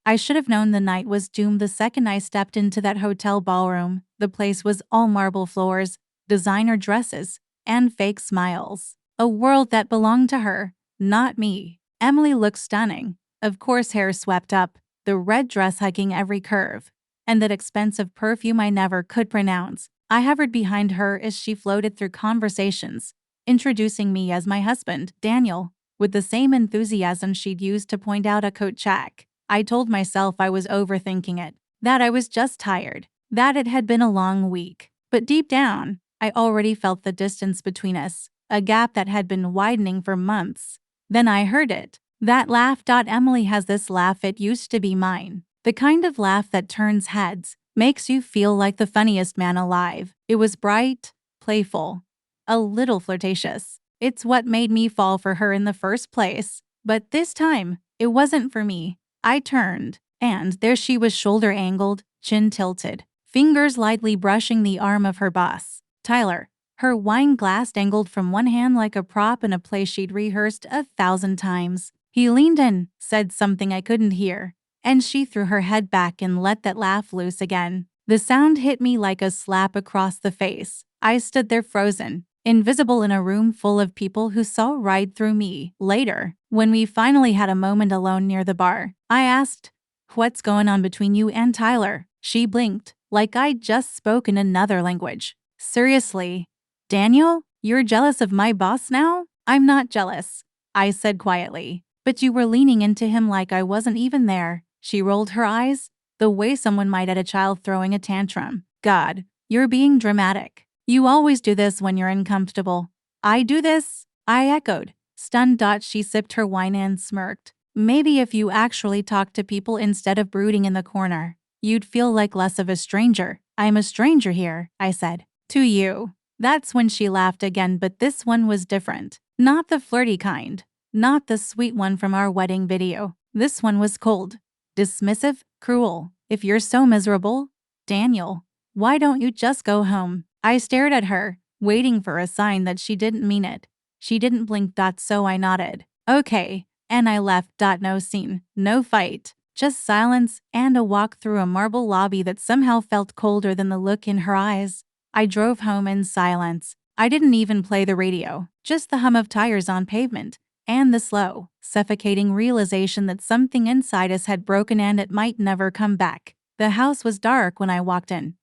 I should have known the night was doomed the second I stepped into that hotel ballroom. The place was all marble floors, designer dresses, and fake smiles. A world that belonged to her, not me. Emily looked stunning. Of course, hair swept up, the red dress hugging every curve, and that expensive perfume I never could pronounce. I hovered behind her as she floated through conversations, introducing me as my husband, Daniel, with the same enthusiasm she'd used to point out a coat check. I told myself I was overthinking it, that I was just tired, that it had been a long week. But deep down, I already felt the distance between us, a gap that had been widening for months. Then I heard it. That laugh. Emily has this laugh, it used to be mine. The kind of laugh that turns heads, makes you feel like the funniest man alive. It was bright, playful, a little flirtatious. It's what made me fall for her in the first place. But this time, it wasn't for me. I turned, and there she was, shoulder angled, chin tilted, fingers lightly brushing the arm of her boss, Tyler. Her wine glass dangled from one hand like a prop in a play she'd rehearsed 1,000 times. He leaned in, said something I couldn't hear, and she threw her head back and let that laugh loose again. The sound hit me like a slap across the face. I stood there frozen, invisible in a room full of people who saw right through me. Later, when we finally had a moment alone near the bar, I asked, "What's going on between you and Tyler?" She blinked, like I'd just spoken another language. "Seriously, Daniel, you're jealous of my boss now?" "I'm not jealous," I said quietly. "But you were leaning into him like I wasn't even there." She rolled her eyes, the way someone might at a child throwing a tantrum. "God, you're being dramatic. You always do this when you're uncomfortable." "I do this?" I echoed, stunned. She sipped her wine and smirked. "Maybe if you actually talked to people instead of brooding in the corner, you'd feel like less of a stranger." "I'm a stranger here," I said. "To you." That's when she laughed again, but this one was different. Not the flirty kind. Not the sweet one from our wedding video. This one was cold, dismissive, cruel. "If you're so miserable, Daniel, why don't you just go home?" I stared at her, waiting for a sign that she didn't mean it. She didn't blink. So I nodded. "Okay," and I left. No scene, no fight, just silence and a walk through a marble lobby that somehow felt colder than the look in her eyes. I drove home in silence. I didn't even play the radio, just the hum of tires on pavement, and the slow, suffocating realization that something inside us had broken and it might never come back. The house was dark when I walked in,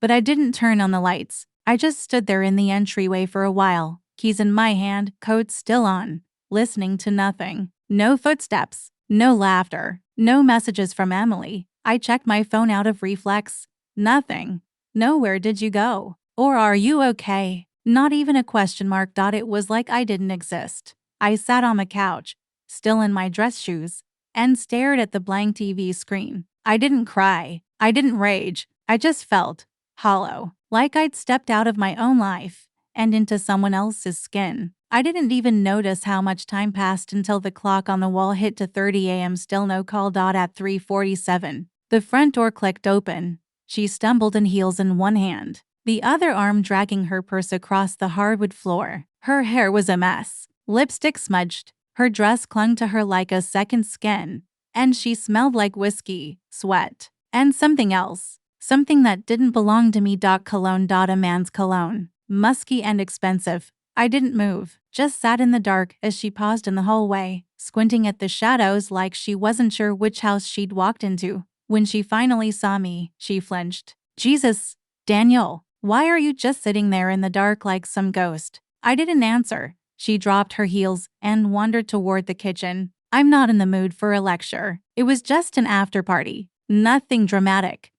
but I didn't turn on the lights. I just stood there in the entryway for a while, keys in my hand, coat still on, listening to nothing. No footsteps, no laughter, no messages from Emily. I checked my phone out of reflex. Nothing. No, "Where did you go?" or "Are you okay?" Not even a question mark. It was like I didn't exist. I sat on the couch, still in my dress shoes, and stared at the blank TV screen. I didn't cry. I didn't rage. I just felt hollow, like I'd stepped out of my own life and into someone else's skin. I didn't even notice how much time passed until the clock on the wall hit to 30 a.m. Still no call. At 3:47, the front door clicked open. She stumbled in heels in one hand, the other arm dragging her purse across the hardwood floor. Her hair was a mess, lipstick smudged, her dress clung to her like a second skin, and she smelled like whiskey, sweat, and something else. Something that didn't belong to me. Cologne. A man's cologne. Musky and expensive. I didn't move, just sat in the dark as she paused in the hallway, squinting at the shadows like she wasn't sure which house she'd walked into. When she finally saw me, she flinched. "Jesus, Daniel, why are you just sitting there in the dark like some ghost?" I didn't answer. She dropped her heels and wandered toward the kitchen. "I'm not in the mood for a lecture. It was just an after party. Nothing dramatic."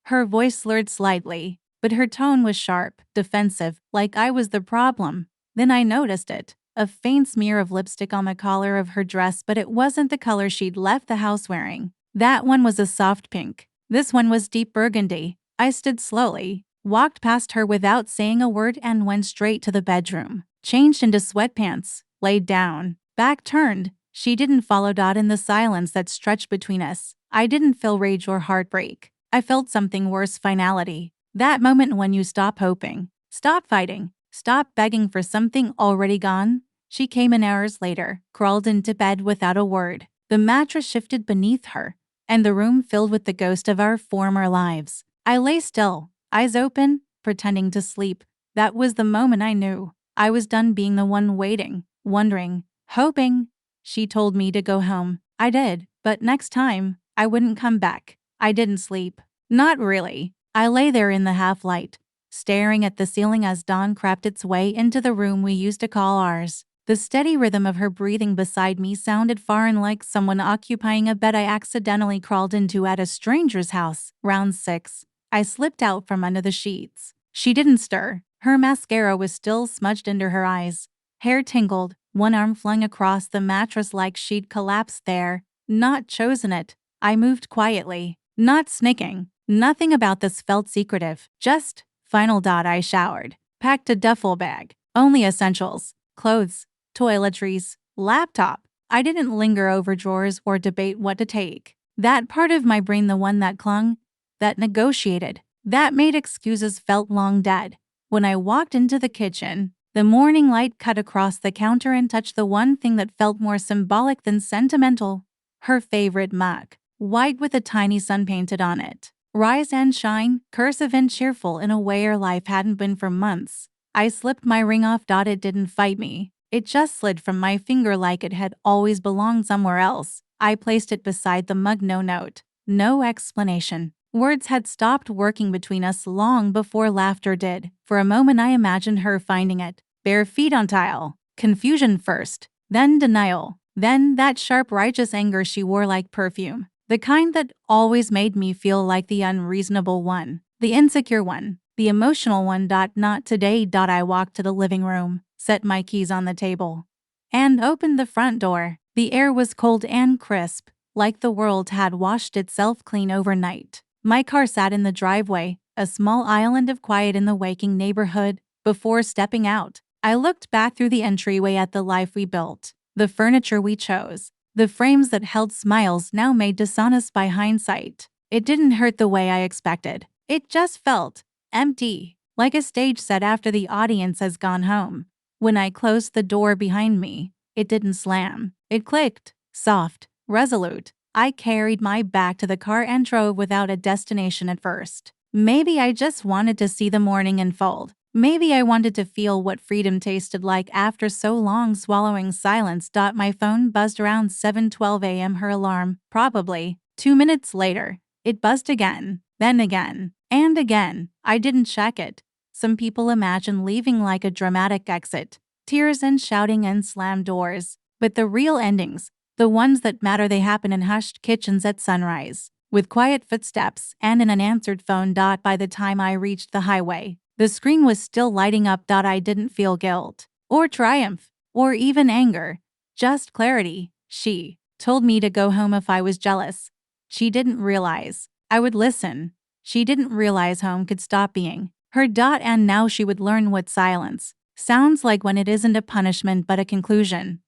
Her voice slurred slightly, but her tone was sharp, defensive, like I was the problem. Then I noticed it. A faint smear of lipstick on the collar of her dress, but it wasn't the color she'd left the house wearing. That one was a soft pink. This one was deep burgundy. I stood slowly, walked past her without saying a word, and went straight to the bedroom. Changed into sweatpants, laid down, back turned. She didn't follow. In the silence that stretched between us, I didn't feel rage or heartbreak. I felt something worse: finality. That moment when you stop hoping, stop fighting, stop begging for something already gone. She came in hours later, crawled into bed without a word. The mattress shifted beneath her, and the room filled with the ghost of our former lives. I lay still, eyes open, pretending to sleep. That was the moment I knew I was done being the one waiting, wondering, hoping. She told me to go home. I did, but next time, I wouldn't come back. I didn't sleep. Not really. I lay there in the half-light, staring at the ceiling as dawn crept its way into the room we used to call ours. The steady rhythm of her breathing beside me sounded foreign, like someone occupying a bed I accidentally crawled into at a stranger's house. Round 6. I slipped out from under the sheets. She didn't stir. Her mascara was still smudged under her eyes. Hair tingled, one arm flung across the mattress like she'd collapsed there. Not chosen it. I moved quietly, not sneaking. Nothing about this felt secretive. Just, final. I showered. Packed a duffel bag. Only essentials. Clothes, toiletries, laptop. I didn't linger over drawers or debate what to take. That part of my brain, the one that clung, that negotiated, that made excuses, felt long dead. When I walked into the kitchen, the morning light cut across the counter and touched the one thing that felt more symbolic than sentimental. Her favorite mug, white with a tiny sun painted on it. Rise and shine, cursive and cheerful in a way her life hadn't been for months. I slipped my ring off. It didn't fight me. It just slid from my finger like it had always belonged somewhere else. I placed it beside the mug. No note. No explanation. Words had stopped working between us long before laughter did. For a moment I imagined her finding it, bare feet on tile. Confusion first, then denial, then that sharp righteous anger she wore like perfume. The kind that always made me feel like the unreasonable one, the insecure one, the emotional one. Not today. I walked to the living room, set my keys on the table, and opened the front door. The air was cold and crisp, like the world had washed itself clean overnight. My car sat in the driveway, a small island of quiet in the waking neighborhood. Before stepping out, I looked back through the entryway at the life we built, the furniture we chose, the frames that held smiles now made dishonest by hindsight. It didn't hurt the way I expected. It just felt empty, like a stage set after the audience has gone home. When I closed the door behind me, it didn't slam. It clicked, soft, resolute. I carried my bag to the car and drove without a destination at first. Maybe I just wanted to see the morning unfold. Maybe I wanted to feel what freedom tasted like after so long swallowing silence. My phone buzzed around 7:12 a.m. Her alarm, probably. 2 minutes later, it buzzed again, then again, and again. I didn't check it. Some people imagine leaving like a dramatic exit, tears and shouting and slammed doors. But the real endings, the ones that matter, they happen in hushed kitchens at sunrise, with quiet footsteps and an unanswered phone. By the time I reached the highway, the screen was still lighting up. I didn't feel guilt, or triumph, or even anger, just clarity. She told me to go home if I was jealous. She didn't realize I would listen. She didn't realize home could stop being her. And now she would learn what silence sounds like when it isn't a punishment but a conclusion.